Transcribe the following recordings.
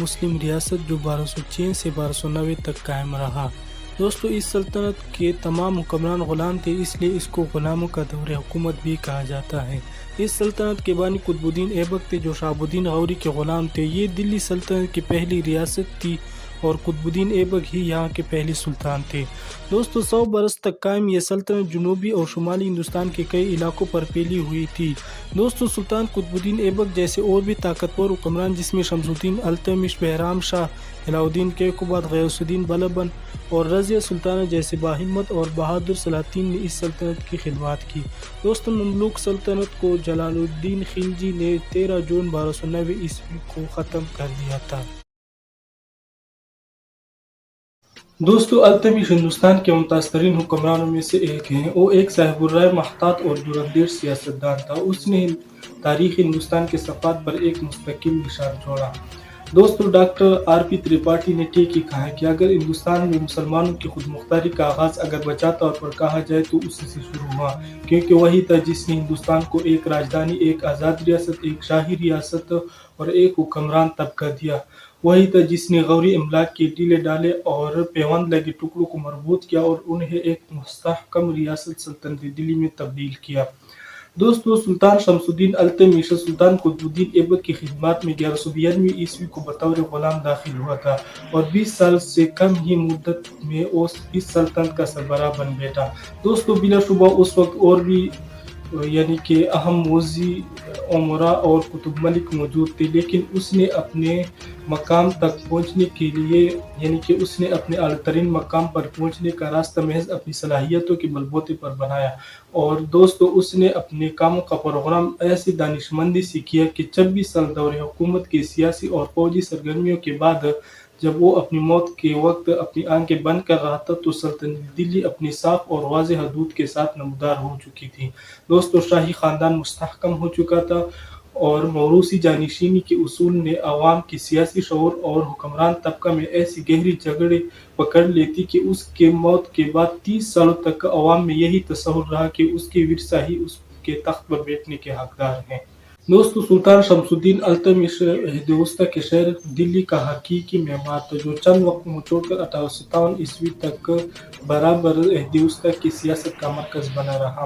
مسلم ریاست جو 1206 سے 1290 تک قائم رہا۔ دوستو اس سلطنت کے تمام حکمران غلام تھے، اس لیے اس کو غلاموں کا دور حکومت بھی کہا جاتا ہے۔ اس سلطنت کے بانی قطب الدین ایبک تھے جو شہاب الدین غوری کے غلام تھے۔ یہ دلی سلطنت کی پہلی ریاست تھی اور قطب الدین ایبک ہی یہاں کے پہلے سلطان تھے۔ دوستو 100 برس تک قائم یہ سلطنت جنوبی اور شمالی ہندوستان کے کئی علاقوں پر پھیلی ہوئی تھی۔ دوستو سلطان قطب الدین ایبک جیسے اور بھی طاقتور حکمران جس میں شمس الدین التمش، بہرام شاہ، علاء الدین کیقوباد، غیاث الدین بلبن اور رضیہ سلطانہ جیسے باہمت اور بہادر سلاطین نے اس سلطنت کی خدمات کی۔ دوستو مملوک سلطنت کو جلال الدین خلجی نے 13 جون 1290 عیسوی کو ختم کر دیا تھا۔ دوستو التمش ہندوستان کے ممتاز ترین حکمرانوں میں سے ایک ہیں۔ وہ ایک صاحب الرائے، محتاط اور دراندیش سیاستدان تھا۔ اس نے تاریخ ہندوستان کے صفحات پر ایک مستقل نشان چھوڑا۔ دوستو ڈاکٹر آر پی ترپاٹھی نے ٹھیک ہی کہا ہے کہ اگر ہندوستان میں مسلمانوں کی خود مختاری کا آغاز اگر بچا طور پر کہا جائے تو اسی سے شروع ہوا، کیونکہ وہی تھا جس نے ہندوستان کو ایک راجدھانی، ایک آزاد ریاست، ایک شاہی ریاست اور ایک حکمران طبقہ دیا۔ وہی تھا جس نے غوری املاک کے ڈیلے ڈالے اور پیوند لگے ٹکڑوں کو مربوط کیا اور انہیں ایک مستحکم ریاست سلطنت دلی میں تبدیل کیا۔ دوستو سلطان شمس الدین التمش سلطان قطب الدین ایبک کی خدمات میں 1192 عیسوی کو بطور غلام داخل ہوا تھا اور 20 سال سے کم ہی مدت میں اس سلطنت کا سربراہ بن بیٹھا۔ دوستو بلا شبہ اس وقت اور بھی یعنی کہ اہم موذی امراء اور کتب ملک موجود تھے، لیکن اس نے اپنے مقام تک پہنچنے کے لیے یعنی کہ اس نے اپنے اعلیٰ ترین مقام پر پہنچنے کا راستہ محض اپنی صلاحیتوں کے بلبوتے پر بنایا۔ اور دوستو اس نے اپنے کاموں کا پروگرام ایسی دانشمندی سے کیا کہ 26 سال دور حکومت کے سیاسی اور فوجی سرگرمیوں کے بعد جب وہ اپنی موت کے وقت اپنی آنکھیں بند کر رہا تھا تو سلطنت دلی اپنی صاف اور واضح حدود کے ساتھ نمودار ہو چکی تھی۔ دوستو شاہی خاندان مستحکم ہو چکا تھا اور موروثی جانشینی کے اصول نے عوام کے سیاسی شعور اور حکمران طبقہ میں ایسی گہری جگڑیں پکڑ لی تھی کہ اس کے موت کے بعد 30 سالوں تک عوام میں یہی تصور رہا کہ اس کے ورثہ ہی اس کے تخت پر بیٹھنے کے حقدار ہیں۔ دوستو سلطان شمس الدین التمش عہد وسطیٰ کے شہر دلی کا حقیقی معمار تھا جو چند وقت چھوڑ کر 1857 عیسوی تک برابر عہد وسطیٰ کی سیاست کا مرکز بنا رہا۔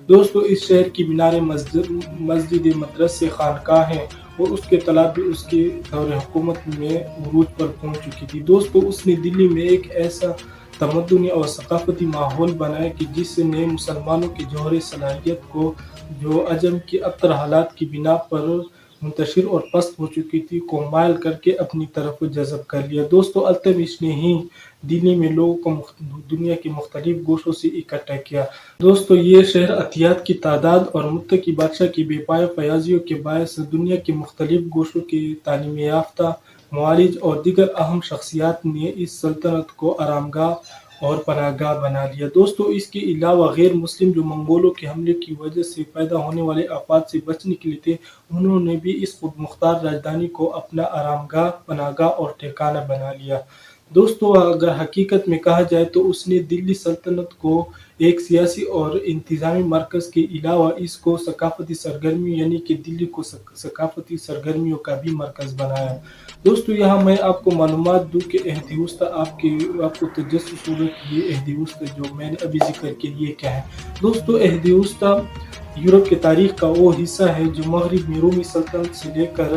دوستو اس شہر کی میناریں مسجد، مدرسے، خانقاہیں اور اس کے تالاب بھی اس کے دور حکومت میں عروج پر پہنچ چکی تھی۔ دوستو اس نے دلی میں ایک ایسا تمدنی اور ثقافتی ماحول بنایا کہ جس نے مسلمانوں کی جوہری صلاحیت کو جو عجم کی ابتر حالات کی بنا پر منتشر اور پست ہو چکی تھی کو مائل کر کے اپنی طرف جذب کر لیا۔ دوستو التمش نے ہی دلی میں لوگوں کو دنیا کے مختلف گوشوں سے اکٹھا کیا۔ دوستو یہ شہر عطیات کی تعداد اور متقی بادشاہ کی بے پایہ فیاضیوں کے باعث دنیا کے مختلف گوشوں کے تعلیم یافتہ معالج اور دیگر اہم شخصیات نے اس سلطنت کو آرام گاہ اور پناہ گاہ بنا لیا۔ دوستو اس کے علاوہ غیر مسلم جو منگولوں کے حملے کی وجہ سے پیدا ہونے والے آفات سے بچنے کے لیے تھے، انہوں نے بھی اس خود مختار راجدھانی کو اپنا آرام گاہ، پناہ گاہ اور ٹھکانہ بنا لیا۔ دوستو اگر حقیقت میں کہا جائے تو اس نے دلی سلطنت کو ایک سیاسی اور انتظامی مرکز کے علاوہ اس کو ثقافتی سرگرمیوں یعنی کہ دلی کو ثقافتی سرگرمیوں کا بھی مرکز بنایا۔ دوستو یہاں میں آپ کو معلومات دوں کہ عہد وسطیٰ آپ کو تجسس ہوگا کہ یہ عہد وسطیٰ جو میں نے ابھی ذکر کیا یہ کیا ہے۔ دوستو عہد وسطیٰ یورپ کی تاریخ کا وہ حصہ ہے جو مغرب میں رومی سلطنت سے لے کر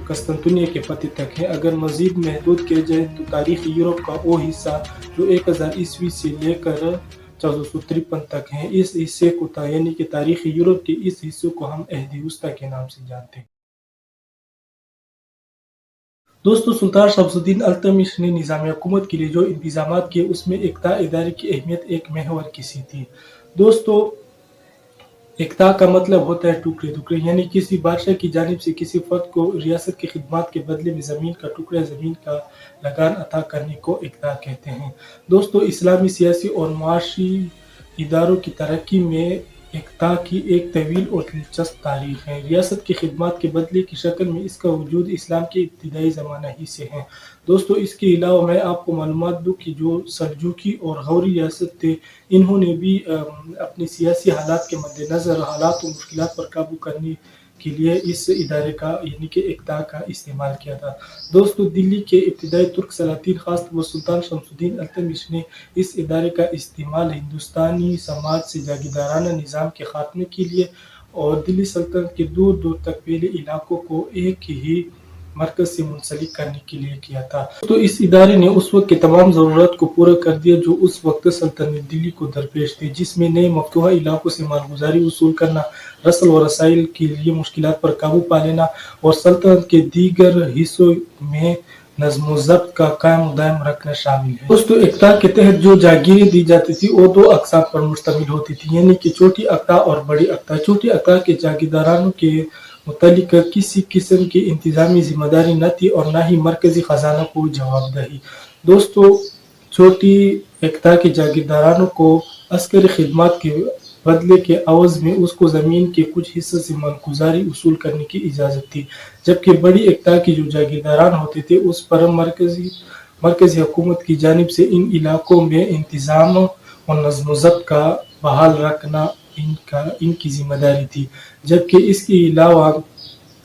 قسطنطنیہ کے فتح تک ہے۔ اگر مزید محدود کیا جائے تو تاریخ یورپ کا وہ حصہ جو 1000 عیسوی سے لے کر 1453 تک ہے، اس حصے کو یعنی کہ تاریخ یورپ کے اس حصے کو ہم عہد وسطیٰ کے نام سے جانتے ہیں۔ دوستو سلطان شمس الدین التمش نے نظام حکومت کے لیے جو انتظامات کیے اس میں اقتدار ادارے کی اہمیت ایک محور کی سی تھی۔ دوستو اقتدار کا مطلب ہوتا ہے ٹکڑے ٹکڑے، یعنی کسی بادشاہ کی جانب سے کسی فرد کو ریاست کی خدمات کے بدلے میں زمین کا ٹکڑا، زمین کا لگان عطا کرنے کو اقتدار کہتے ہیں۔ دوستو اسلامی سیاسی اور معاشی اداروں کی ترقی میں اقتا کی ایک طویل اور دلچسپ تاریخ ہے۔ ریاست کی خدمات کے بدلے کی شکل میں اس کا وجود اسلام کے ابتدائی زمانہ ہی سے ہے۔ دوستو اس کے علاوہ میں آپ کو معلومات دوں کہ جو سلجوقی اور غوری ریاست تھے، انہوں نے بھی اپنی سیاسی حالات کے مد نظر حالات و مشکلات پر قابو کرنے کے لیے اس ادارے کا یعنی کہ اقتا کا استعمال کیا تھا۔ دوستو دلی کے ابتدائی ترک سلاطین خاص طور پر سلطان شمس الدین التمش نے اس ادارے کا استعمال ہندوستانی سماج سے جاگیردارانہ نظام کے خاتمے کے لیے اور دلی سلطنت کے دور دور تک پھیلے علاقوں کو ایک ہی مرکز سے منسلک کرنے کے لیے کیا تھا۔ تو اس ادارے نے اس وقت کے تمام ضرورات کو پورا کر دیا جو اس وقت سلطنت دلی کو درپیش تھے، جس میں نئے مفتوحہ علاقوں سے مالگزاری وصول کرنا، رسل و رسائل کے لیے مشکلات پر قابو پا لینا اور سلطنت کے دیگر حصوں میں نظم و ضبط کا قائم و دائم رکھنا شامل ہے۔ دوستو اقتا کے تحت جو جاگیریں دی جاتی تھی وہ دو اقسام پر مشتمل ہوتی تھی، یعنی کہ چھوٹی اقتا اور بڑی اقتا۔ چھوٹی اقتا کے جاگیردارانوں کے متعلق کسی قسم کی انتظامی ذمہ داری نہ تھی اور نہ ہی مرکزی خزانہ کو جواب دہی۔ دوستو چھوٹی اقتا کے جاگیردارانوں کو عسکری خدمات کے بدلے کے عوض میں اس کو زمین کے کچھ حصے سے مالگزاری وصول کرنے کی اجازت تھی، جبکہ بڑی اقتا کے جو جاگیرداران ہوتے تھے اس پر مرکزی حکومت کی جانب سے ان علاقوں میں انتظام اور نظم و ضبط کا بحال رکھنا ان کی ذمہ داری تھی، جبکہ اس کے علاوہ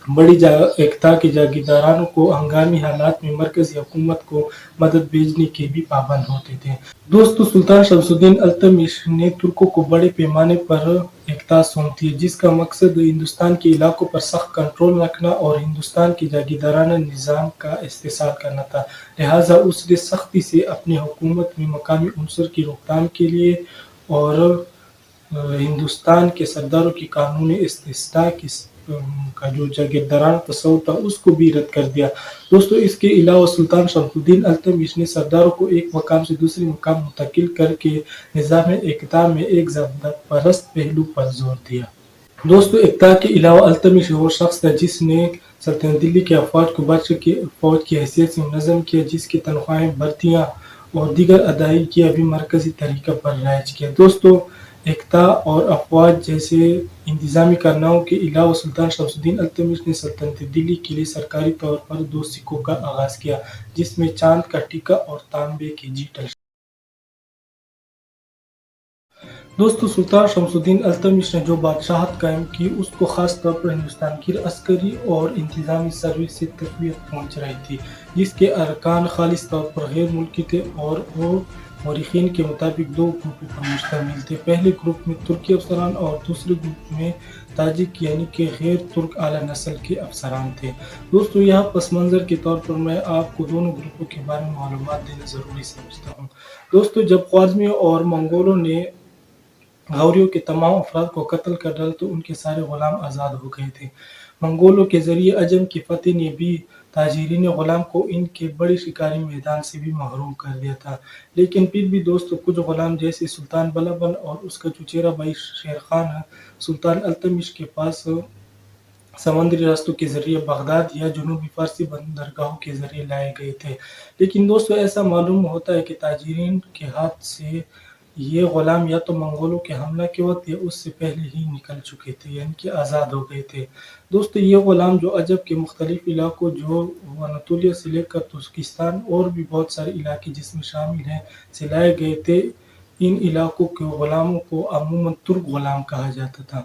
بڑی اقتا کے جاگیردارانوں کو ہنگامی حالات میں مرکزی حکومت کو مدد بھیجنے کے بھی پابند ہوتے تھے۔ دوستو سلطان شمس الدین التمش نے ترکوں کو بڑے پیمانے پر اقتا سونپی جس کا مقصد ہندوستان کے علاقوں پر سخت کنٹرول رکھنا اور ہندوستان کے جاگیردارانہ نظام کا استحصال کرنا تھا، لہٰذا اس نے سختی سے اپنی حکومت میں مقامی عنصر کی روک تھام کے لیے اور ہندوستان کے سرداروں کی قانونی استثناء کا جو جاگیردارانہ تصور تھا اس کو بھی رد کر دیا۔ دوستو اس کے علاوہ سلطان شمس الدین التمش نے سرداروں کو ایک مقام سے دوسرے مقام منتقل کر کے نظام اقتا میں ایک ضابطہ پرست پہلو پر زور دیا۔ دوستو اقتا کے علاوہ التمش وہ شخص تھا جس نے سلطنت دلی کے افواج کو بادشاہ کی فوج کی حیثیت سے منظم کیا، جس کی تنخواہیں، بھرتیاں اور دیگر ادائیگیاں بھی مرکزی طریقہ پر رائج کیا۔ دوستو اقتا اور افواج جیسے انتظامی کارناموں کے علاوہ سلطان شمس الدین التمش نے سلطنت دلی کے لیے سرکاری طور پر دو سکوں کا آغاز کیا، جس میں چاند کا ٹیکہ اور تانبے کے جیٹل۔ دوستو سلطان شمس الدین التمش نے جو بادشاہت قائم کی اس کو خاص طور پر ہندوستان کی عسکری اور انتظامی سروس سے تقویت پہنچ رہی تھی، جس کے ارکان خالص طور پر غیر ملکی تھے اور وہ مورخین کے مطابق دو گروپوں پر مشتمل تھے۔ پہلے گروپ میں ترکی افسران اور دوسرے گروپ میں تاجک یعنی کہ غیر ترک اعلیٰ نسل کے افسران تھے۔ دوستو یہاں پس منظر کے طور پر میں آپ کو دونوں گروپوں کے بارے میں معلومات دینا ضروری سمجھتا ہوں۔ دوستو جب خوارزمیوں اور منگولوں نے غوریوں کے تمام افراد کو قتل کر ڈالا تو ان کے سارے غلام آزاد ہو گئے تھے۔ منگولوں کے ذریعے عجم کی فتح نے بھی تاجرین غلام کو ان کے بڑے شکاری میدان سے بھی محروم کر دیا تھا، لیکن پھر بھی دوستو کچھ غلام جیسے سلطان بلبن اور اس کا چچیرا بھائی شیر خان سلطان التمش کے پاس سمندری راستوں کے ذریعے بغداد یا جنوبی فارسی بندرگاہوں کے ذریعے لائے گئے تھے، لیکن دوستو ایسا معلوم ہوتا ہے کہ تاجرین کے ہاتھ سے یہ غلام یا تو منگولوں کے حملہ کے وقت یا اس سے پہلے ہی نکل چکے تھے، یعنی کہ آزاد ہو گئے تھے۔ دوستو یہ غلام جو عجم کے مختلف علاقوں جو اناطولیہ سے لے کر ترکستان اور بھی بہت سارے علاقے جس میں شامل ہیں سے لائے گئے تھے، ان علاقوں کے غلاموں کو عموماً ترک غلام کہا جاتا تھا۔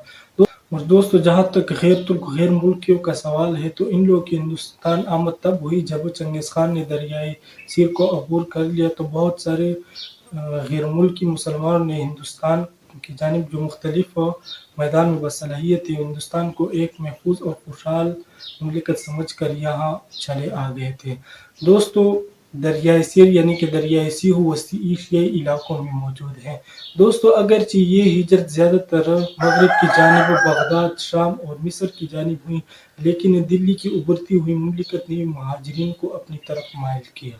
اور دوستو جہاں تک غیر ترک غیر ملکیوں کا سوال ہے تو ان لوگوں کی ہندوستان آمد تب ہوئی جب چنگیز خان نے دریائے سیر کو عبور کر لیا تو بہت سارے غیر ملکی مسلمانوں نے ہندوستان کی جانب جو مختلف میدان میں بصلاحیت تھی ہندوستان کو ایک محفوظ اور خوشحال مملکت سمجھ کر یہاں چلے آ گئے تھے۔ دوستو دریائے سیر یعنی کہ دریائے سیہو وسطی ایشیائی علاقوں میں موجود ہے۔ دوستو اگرچہ یہ ہجرت زیادہ تر مغرب کی جانب بغداد، شام اور مصر کی جانب ہوئی، لیکن دلی کی ابھرتی ہوئی مملکت نے مہاجرین کو اپنی طرف مائل کیا۔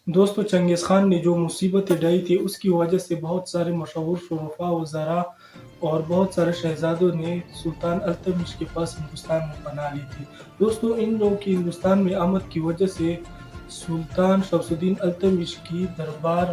دوستو چنگیز خان نے جو مصیبتیں ڈھائی تھی اس کی وجہ سے بہت سارے مشہور شرفاء وزراء اور بہت سارے شہزادوں نے سلطان التمش کے پاس ہندوستان میں پناہ لی تھی۔ دوستو ان لوگوں کی ہندوستان میں آمد کی وجہ سے سلطان شمس الدین التمش کی دربار